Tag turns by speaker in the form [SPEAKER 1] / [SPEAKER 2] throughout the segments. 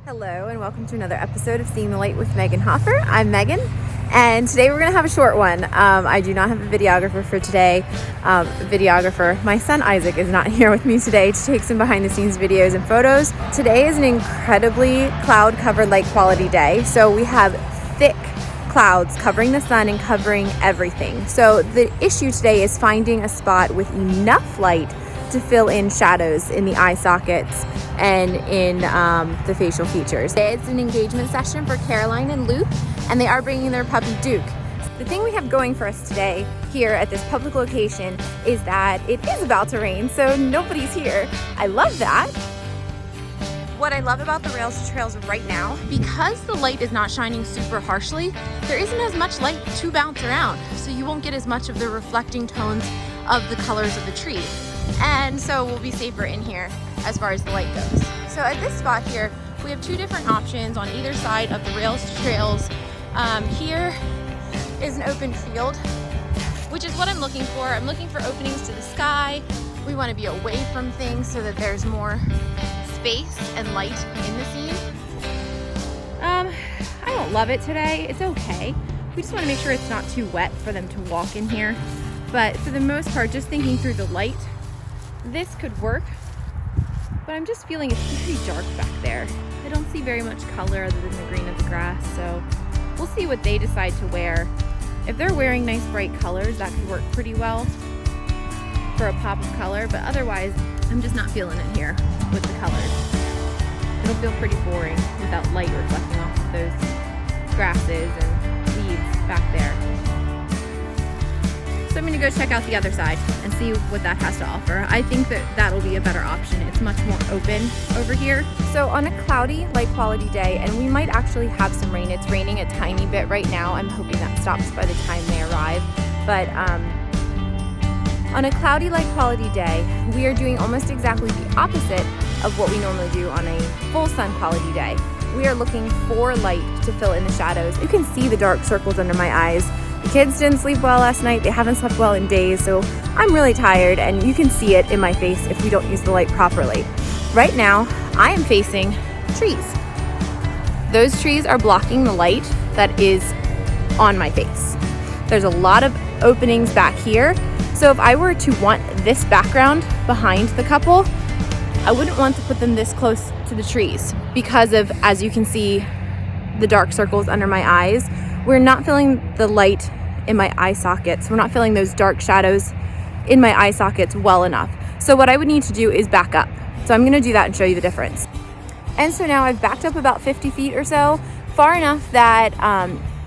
[SPEAKER 1] Hello and welcome to another episode of Seeing the Light with Megan Hoffer. I'm Megan and today we're going to have a short one. I do not have a videographer for today. My son Isaac is not here with me today to take some behind the scenes videos and photos. Today is an incredibly cloud covered light quality day. So we have thick clouds covering the sun and covering everything. So the issue today is finding a spot with enough light to fill in shadows in the eye sockets and in the facial features. It's an engagement session for Caroline and Luke, and they are bringing their puppy Duke. The thing we have going for us today here at this public location is that it is about to rain, so nobody's here. I love that. What I love about the rails to trails right now, because the light is not shining super harshly, there isn't as much light to bounce around, so you won't get as much of the reflecting tones of the colors of the tree. And so we'll be safer in here as far as the light goes. So at this spot here, we have two different options on either side of the rails to trails. Here is an open field, which is what I'm looking for. I'm looking for openings to the sky. We want to be away from things so that there's more space and light in the scene. I don't love it today. It's okay. We just want to make sure it's not too wet for them to walk in here. But for the most part, just thinking through the light, this could work, but I'm just feeling it's very dark back there. I don't see very much color other than the green of the grass, so we'll see what they decide to wear. If they're wearing nice bright colors, that could work pretty well for a pop of color, but otherwise, I'm just not feeling it here with the colors. It'll feel pretty boring without light reflecting off of those grasses and leaves back there. So I'm going to go check out the other side and see what that has to offer. I think that that'll be a better option. It's much more open over here. So on a cloudy, light quality day, and we might actually have some rain. It's raining a tiny bit right now. I'm hoping that stops by the time they arrive. But on a cloudy, light quality day, we are doing almost exactly the opposite of what we normally do on a full sun quality day. We are looking for light to fill in the shadows. You can see the dark circles under my eyes. The kids didn't sleep well last night. They haven't slept well in days, so I'm really tired, and you can see it in my face if we don't use the light properly. Right now, I am facing trees. Those trees are blocking the light that is on my face. There's a lot of openings back here, so if I were to want this background behind the couple, I wouldn't want to put them this close to the trees because of, as you can see, the dark circles under my eyes. We're not feeling the light in my eye sockets. We're not feeling those dark shadows in my eye sockets well enough. So what I would need to do is back up. So I'm gonna do that and show you the difference. And so now I've backed up about 50 feet or so, far enough that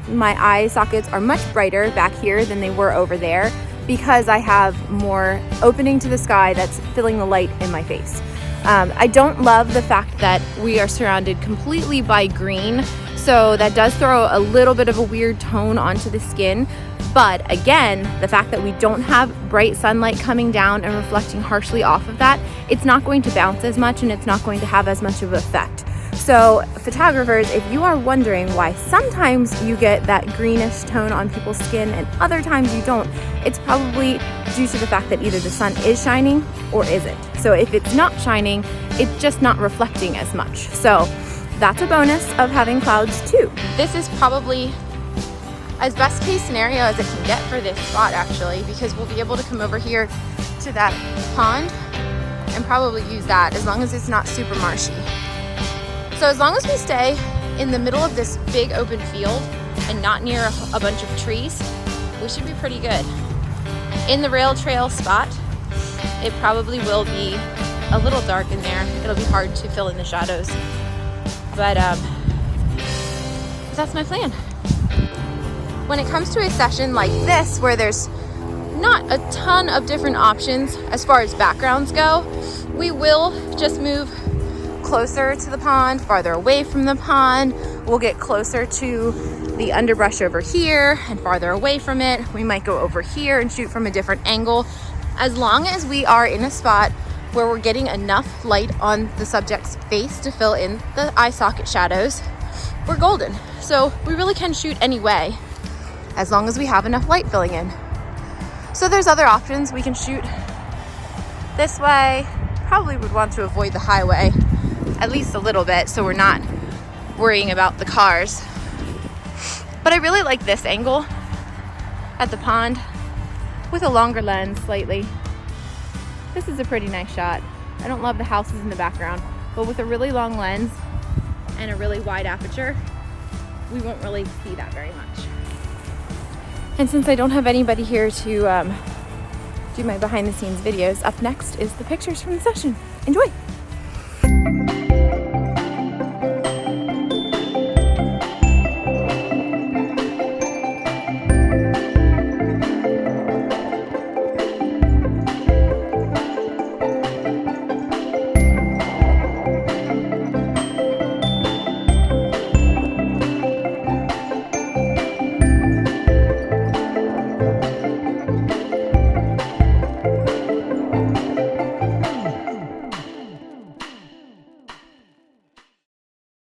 [SPEAKER 1] my eye sockets are much brighter back here than they were over there because I have more opening to the sky that's filling the light in my face. I don't love the fact that we are surrounded completely by green, so that does throw a little bit of a weird tone onto the skin. But again, the fact that we don't have bright sunlight coming down and reflecting harshly off of that, it's not going to bounce as much and it's not going to have as much of an effect. So photographers, if you are wondering why sometimes you get that greenish tone on people's skin and other times you don't, it's probably due to the fact that either the sun is shining or isn't. So if it's not shining, it's just not reflecting as much. So that's a bonus of having clouds too. This is probably as best case scenario as it can get for this spot actually, because we'll be able to come over here to that pond and probably use that as long as it's not super marshy. So as long as we stay in the middle of this big open field and not near a bunch of trees, we should be pretty good. In the rail trail spot, it probably will be a little dark in there. It'll be hard to fill in the shadows. But that's my plan. When it comes to a session like this, where there's not a ton of different options as far as backgrounds go, we will just move closer to the pond, farther away from the pond. We'll get closer to the underbrush over here and farther away from it. We might go over here and shoot from a different angle. As long as we are in a spot where we're getting enough light on the subject's face to fill in the eye socket shadows, we're golden. So we really can shoot any way as long as we have enough light filling in. So there's other options. We can shoot this way. Probably would want to avoid the highway at least a little bit so we're not worrying about the cars. But I really like this angle at the pond with a longer lens slightly. This is a pretty nice shot. I don't love the houses in the background, but with a really long lens and a really wide aperture, we won't really see that very much. And since I don't have anybody here to do my behind the scenes videos, up next is the pictures from the session. Enjoy!